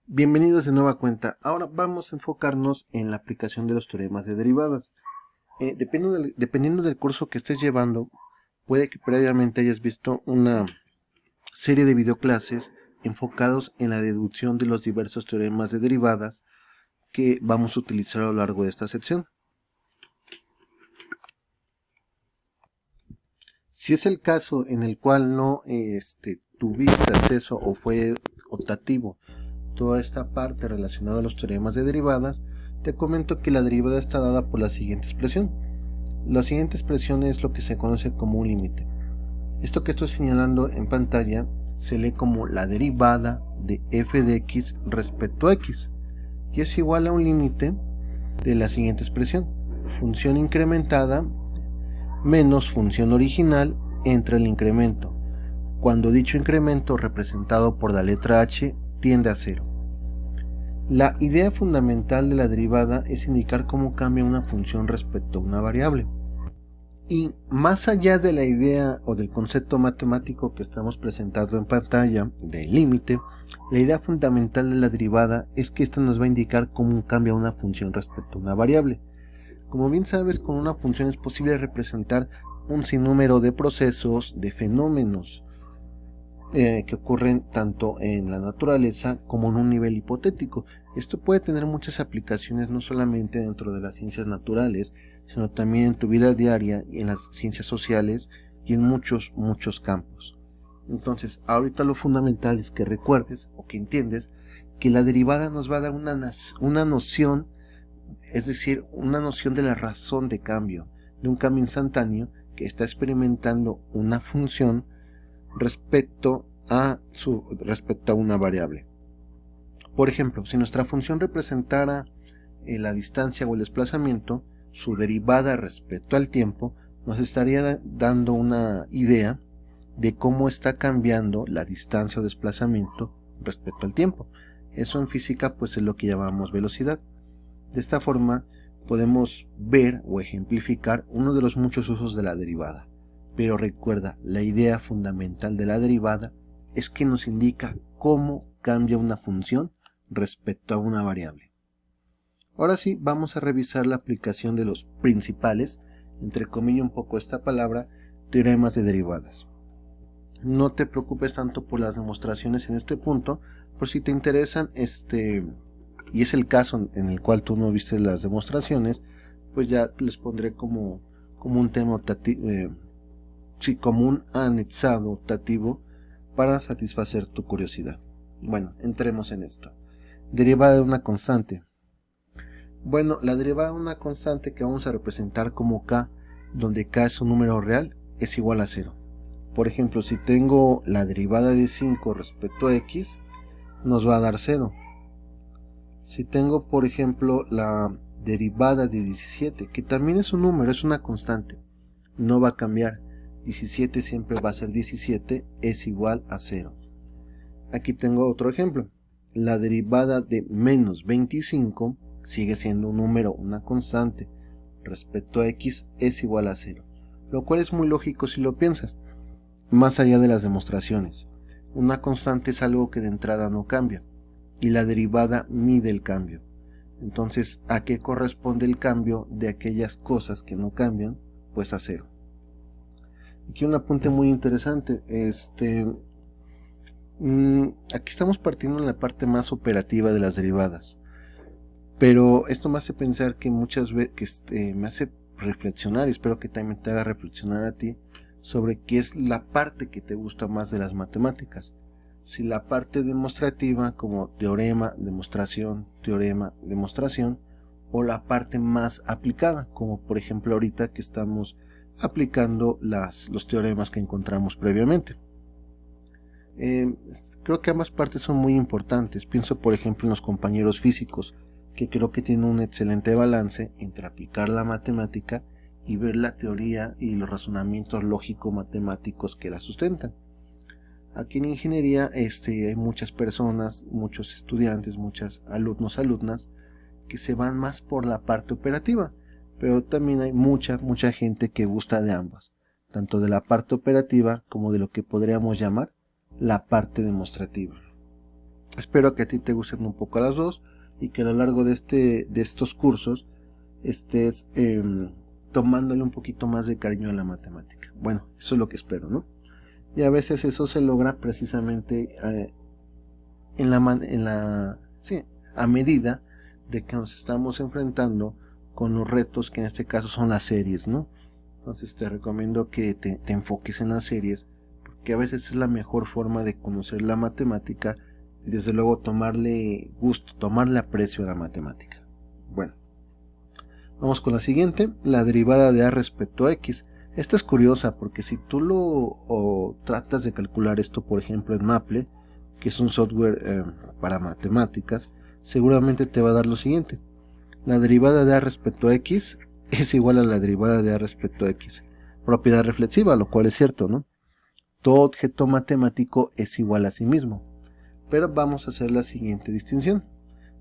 Bienvenidos de nueva cuenta. Ahora vamos a enfocarnos en la aplicación de los teoremas de derivadas. Dependiendo del curso que estés llevando, puede que previamente hayas visto una serie de videoclases enfocados en la deducción de los diversos teoremas de derivadas que vamos a utilizar a lo largo de esta sección. Si es el caso en el cual no tuviste acceso o fue optativo toda esta parte relacionada a los teoremas de derivadas, te comento que la derivada está dada por la siguiente expresión. La siguiente expresión es lo que se conoce como un límite. Esto que estoy señalando en pantalla se lee como la derivada de f de x respecto a x, y es igual a un límite de la siguiente expresión: función incrementada menos función original entre el incremento, cuando dicho incremento representado por la letra h tiende a 0. La idea fundamental de la derivada es indicar cómo cambia una función respecto a una variable. Y más allá de la idea o del concepto matemático que estamos presentando en pantalla del límite, la idea fundamental de la derivada es que esta nos va a indicar cómo cambia una función respecto a una variable. Como bien sabes, con una función es posible representar un sinnúmero de procesos, de fenómenos que ocurren tanto en la naturaleza como en un nivel hipotético. Esto puede tener muchas aplicaciones, no solamente dentro de las ciencias naturales, sino también en tu vida diaria y en las ciencias sociales y en muchos campos. Entonces, ahorita lo fundamental es que recuerdes o que entiendes que la derivada nos va a dar una noción, es decir, una noción de la razón de cambio, de un cambio instantáneo que está experimentando una función respecto a una variable. Por ejemplo, si nuestra función representara la distancia o el desplazamiento, su derivada respecto al tiempo nos estaría dando una idea de cómo está cambiando la distancia o desplazamiento respecto al tiempo. Eso en física pues es lo que llamamos velocidad. De esta forma podemos ver o ejemplificar uno de los muchos usos de la derivada. Pero recuerda, la idea fundamental de la derivada es que nos indica cómo cambia una función respecto a una variable. Ahora sí, vamos a revisar la aplicación de los principales, entre comillas un poco esta palabra, teoremas de derivadas. No te preocupes tanto por las demostraciones en este punto, por si te interesan, y es el caso en el cual tú no viste las demostraciones, pues ya les pondré como un tema optativo, como un anexado optativo para satisfacer tu curiosidad. Bueno, entremos en esto. Derivada de una constante. Bueno, la derivada de una constante que vamos a representar como k, donde k es un número real, es igual a 0. Por ejemplo, si tengo la derivada de 5 respecto a x, nos va a dar 0. Si tengo, por ejemplo, la derivada de 17, que también es un número, es una constante, no va a cambiar. 17 siempre va a ser 17, es igual a 0. Aquí tengo otro ejemplo. La derivada de menos 25 sigue siendo un número, una constante. Respecto a x es igual a 0. Lo cual es muy lógico si lo piensas. Más allá de las demostraciones. Una constante es algo que de entrada no cambia. Y la derivada mide el cambio. Entonces, ¿a qué corresponde el cambio de aquellas cosas que no cambian? Pues a 0. Aquí un apunte muy interesante. Aquí estamos partiendo en la parte más operativa de las derivadas, pero esto me hace pensar que muchas veces me hace reflexionar, y espero que también te haga reflexionar a ti sobre qué es la parte que te gusta más de las matemáticas. Si la parte demostrativa, como teorema, demostración, o la parte más aplicada, como por ejemplo ahorita que estamos aplicando los teoremas que encontramos previamente. Creo que ambas partes son muy importantes. Pienso por ejemplo en los compañeros físicos, que creo que tienen un excelente balance entre aplicar la matemática y ver la teoría y los razonamientos lógico-matemáticos que la sustentan. Aquí en ingeniería hay muchas personas, muchos estudiantes, muchos alumnas que se van más por la parte operativa, pero también hay mucha gente que gusta de ambas, tanto de la parte operativa como de lo que podríamos llamar la parte demostrativa. Espero que a ti te gusten un poco las dos y que a lo largo de estos cursos estés tomándole un poquito más de cariño a la matemática. Bueno, eso es lo que espero, ¿no? Y a veces eso se logra precisamente a medida de que nos estamos enfrentando con los retos que en este caso son las series, ¿no? Entonces te recomiendo que te enfoques en las series, porque a veces es la mejor forma de conocer la matemática y desde luego tomarle gusto, tomarle aprecio a la matemática. Bueno, vamos con la siguiente, la derivada de a respecto a x. Esta es curiosa porque si tú tratas de calcular esto, por ejemplo, en Maple, que es un software para matemáticas, seguramente te va a dar lo siguiente. La derivada de a respecto a x es igual a la derivada de a respecto a x. Propiedad reflexiva, lo cual es cierto, ¿no? Todo objeto matemático es igual a sí mismo. Pero vamos a hacer la siguiente distinción.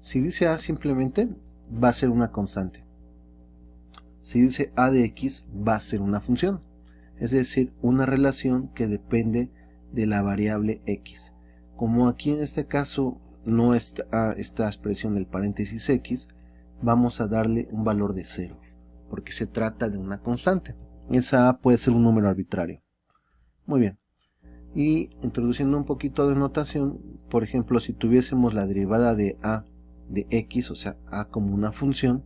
Si dice a, simplemente va a ser una constante. Si dice a de x, va a ser una función. Es decir, una relación que depende de la variable x. Como aquí en este caso no está esta expresión del paréntesis x, vamos a darle un valor de 0, porque se trata de una constante. Esa a puede ser un número arbitrario. Muy bien. Y introduciendo un poquito de notación, por ejemplo, si tuviésemos la derivada de a de x, o sea, a como una función,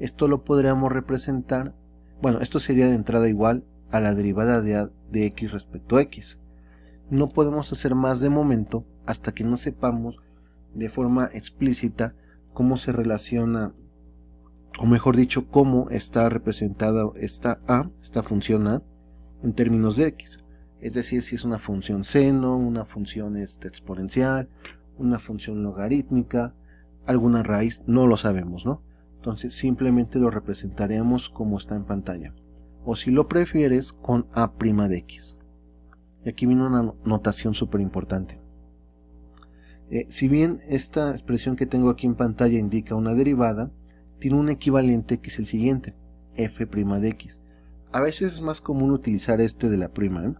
esto lo podríamos representar, bueno, esto sería de entrada igual a la derivada de a de x respecto a x. No podemos hacer más de momento hasta que no sepamos de forma explícita cómo se relaciona, o mejor dicho, cómo está representada esta función a, en términos de x. Es decir, si es una función seno, una función exponencial, una función logarítmica, alguna raíz, no lo sabemos, ¿no? Entonces simplemente lo representaremos como está en pantalla. O si lo prefieres, con a' de x. Y aquí viene una notación súper importante. Si bien esta expresión que tengo aquí en pantalla indica una derivada, tiene un equivalente que es el siguiente, f' de x. A veces es más común utilizar este de la prima, ¿eh?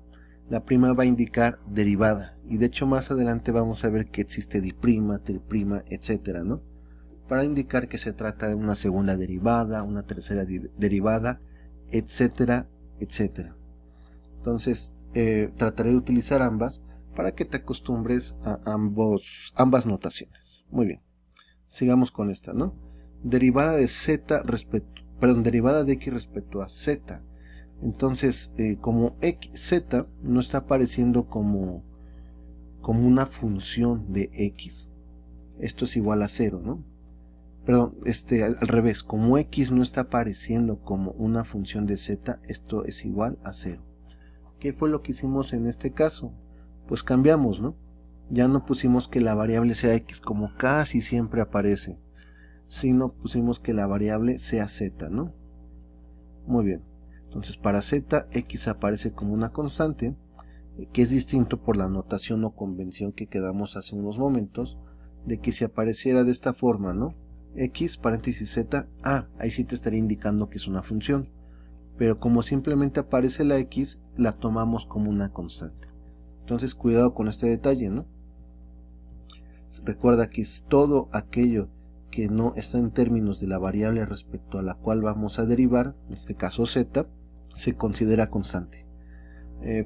La prima va a indicar derivada, y de hecho más adelante vamos a ver que existe diprima, triprima, etcétera, ¿no? Para indicar que se trata de una segunda derivada, una tercera derivada, etcétera, etcétera. Entonces trataré de utilizar ambas para que te acostumbres a ambas notaciones. Muy bien, sigamos con esta, ¿no? Derivada de derivada de x respecto a z. Entonces, como z no está apareciendo como una función de x, esto es igual a 0, ¿no? Perdón, al revés, como x no está apareciendo como una función de z, esto es igual a 0. ¿Qué fue lo que hicimos en este caso? Pues cambiamos, ¿no? Ya no pusimos que la variable sea x como casi siempre aparece, sino pusimos que la variable sea z, ¿no? Muy bien. Entonces para z, x aparece como una constante, que es distinto por la notación o convención que quedamos hace unos momentos, de que si apareciera de esta forma, ¿no? X, paréntesis z, ahí sí te estaría indicando que es una función. Pero como simplemente aparece la x, la tomamos como una constante. Entonces cuidado con este detalle, ¿no? Recuerda que es todo aquello que no está en términos de la variable respecto a la cual vamos a derivar, en este caso z, se considera constante.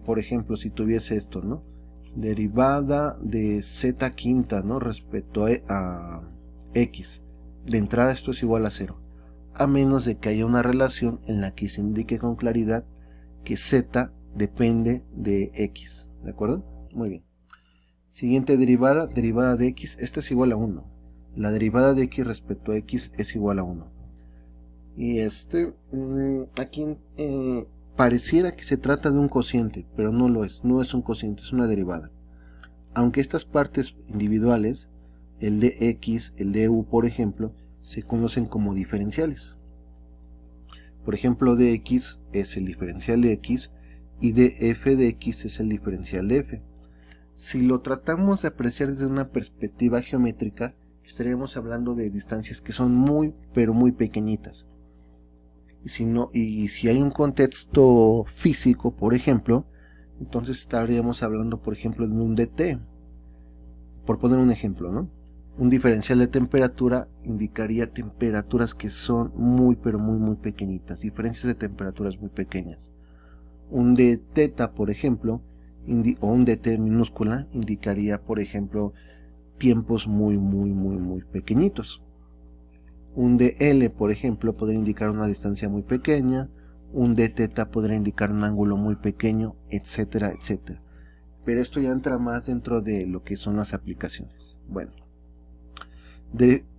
Por ejemplo, si tuviese esto, ¿no? Derivada de z quinta, ¿no? Respecto a x. De entrada esto es igual a 0. A menos de que haya una relación en la que se indique con claridad que z depende de x. ¿De acuerdo? Muy bien. Siguiente derivada, derivada de x. Esta es igual a 1. La derivada de x respecto a x es igual a 1. Y aquí pareciera que se trata de un cociente, pero no lo es. No es un cociente, es una derivada. Aunque estas partes individuales, el de x, el de u, por ejemplo, se conocen como diferenciales. Por ejemplo, de x es el diferencial de x y de f de x es el diferencial de f. Si lo tratamos de apreciar desde una perspectiva geométrica, estaríamos hablando de distancias que son muy, pero muy pequeñitas. Y si hay un contexto físico, por ejemplo, entonces estaríamos hablando, por ejemplo, de un dt. por poner un ejemplo, ¿no? Un diferencial de temperatura indicaría temperaturas que son muy pero muy pequeñitas, diferencias de temperaturas muy pequeñas. Un de teta, por ejemplo, o un de t minúscula indicaría, por ejemplo, tiempos muy pequeñitos. Un de L, por ejemplo, podría indicar una distancia muy pequeña. Un de teta podría indicar un ángulo muy pequeño, etcétera, etcétera. Pero esto ya entra más dentro de lo que son las aplicaciones. Bueno,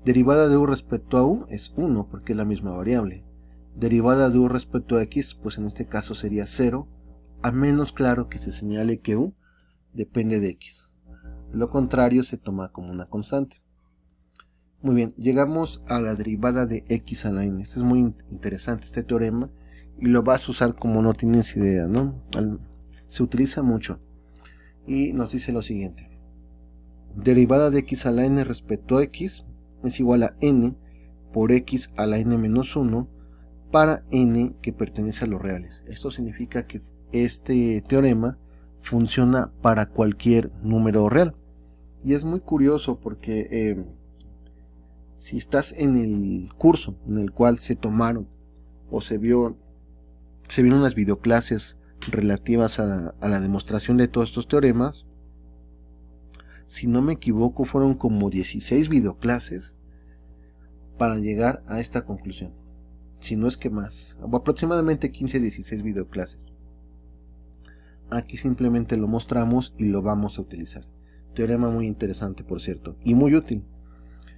derivada de u respecto a u es 1 porque es la misma variable. Derivada de u respecto a x, pues en este caso sería 0, a menos claro que se señale que u depende de x. De lo contrario se toma como una constante. Muy bien, llegamos a la derivada de x a la n. Este es muy interesante, este teorema, y lo vas a usar como no tienes idea, ¿no? Se utiliza mucho. Y nos dice lo siguiente. Derivada de x a la n respecto a x es igual a n por x a la n menos 1 para n que pertenece a los reales. Esto significa que este teorema funciona para cualquier número real. Y es muy curioso porque si estás en el curso en el cual se tomaron o se vieron unas videoclases relativas a la demostración de todos estos teoremas, si no me equivoco fueron como 16 videoclases para llegar a esta conclusión, si no es que más, aproximadamente 15-16 videoclases. Aquí simplemente lo mostramos y lo vamos a utilizar. Teorema muy interesante, por cierto, y muy útil.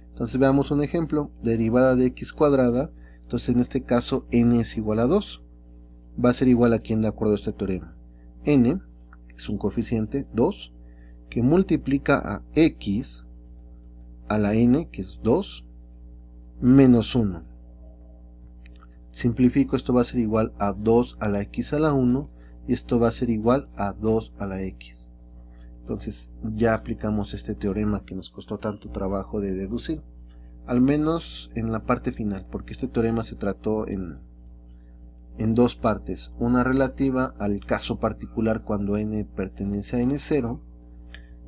Entonces veamos un ejemplo. Derivada de x cuadrada, entonces en este caso n es igual a 2. Va a ser igual a quién de acuerdo a este teorema. N es un coeficiente 2 que multiplica a x a la n, que es 2, menos 1. Simplifico, esto va a ser igual a 2 a la x a la 1 y esto va a ser igual a 2 a la x. Entonces ya aplicamos este teorema que nos costó tanto trabajo de deducir, al menos en la parte final, porque este teorema se trató en dos partes, una relativa al caso particular cuando n pertenece a n0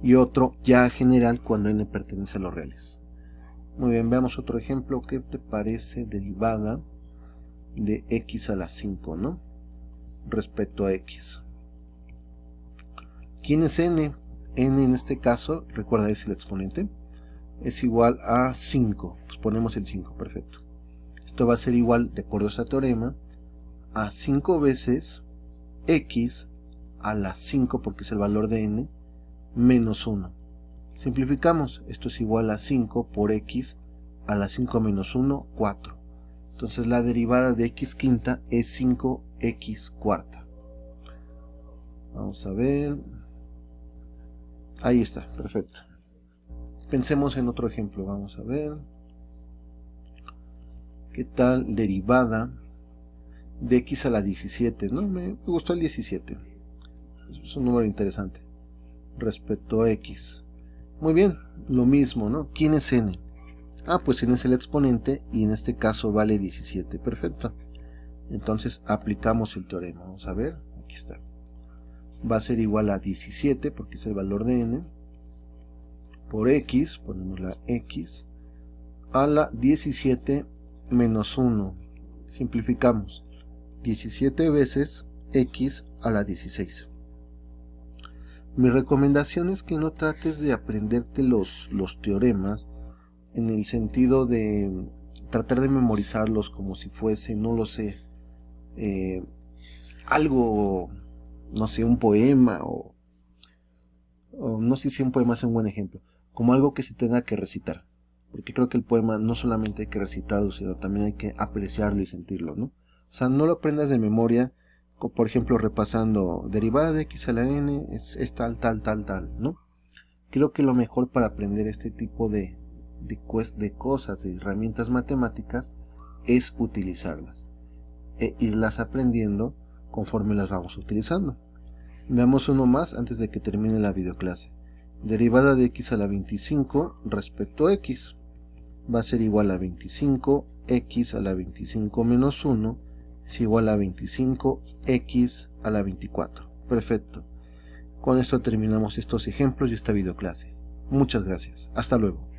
y otro ya general cuando n pertenece a los reales. Muy bien, veamos otro ejemplo. ¿Qué te parece derivada de x a la 5, ¿no? Respecto a x. ¿Quién es n? N en este caso, recuerda, es el exponente, es igual a 5. Pues ponemos el 5, perfecto. Esto va a ser igual, de acuerdo a este teorema, a 5 veces x a la 5, porque es el valor de n, menos 1. Simplificamos, esto es igual a 5 por x a la 5 menos 1, 4. Entonces la derivada de x quinta es 5x cuarta. Vamos a ver. Ahí está, perfecto. Pensemos en otro ejemplo, vamos a ver. ¿Qué tal derivada de x a la 17? ¿No? Me gustó el 17. Es un número interesante. Respecto a x. Muy bien, lo mismo, ¿no? ¿Quién es n? Ah, pues n es el exponente y en este caso vale 17. Perfecto. Entonces aplicamos el teorema. Vamos a ver, aquí está. Va a ser igual a 17 porque es el valor de n por x, ponemos la x a la 17 menos 1. Simplificamos, 17 veces x a la 16. Mi recomendación es que no trates de aprenderte los teoremas en el sentido de tratar de memorizarlos como si fuese, no lo sé, algo, no sé, un poema o no sé si un poema es un buen ejemplo, como algo que se tenga que recitar, porque creo que el poema no solamente hay que recitarlo, sino también hay que apreciarlo y sentirlo, ¿no? O sea, no lo aprendas de memoria, por ejemplo, repasando derivada de x a la n es tal, ¿no? Creo que lo mejor para aprender este tipo de cosas, de herramientas matemáticas, es utilizarlas e irlas aprendiendo conforme las vamos utilizando. Veamos uno más antes de que termine la videoclase. Derivada de x a la 25 respecto a x va a ser igual a 25 x a la 25 menos 1 es igual a 25 x a la 24. Perfecto. Con esto terminamos estos ejemplos y esta videoclase. Muchas gracias. Hasta luego.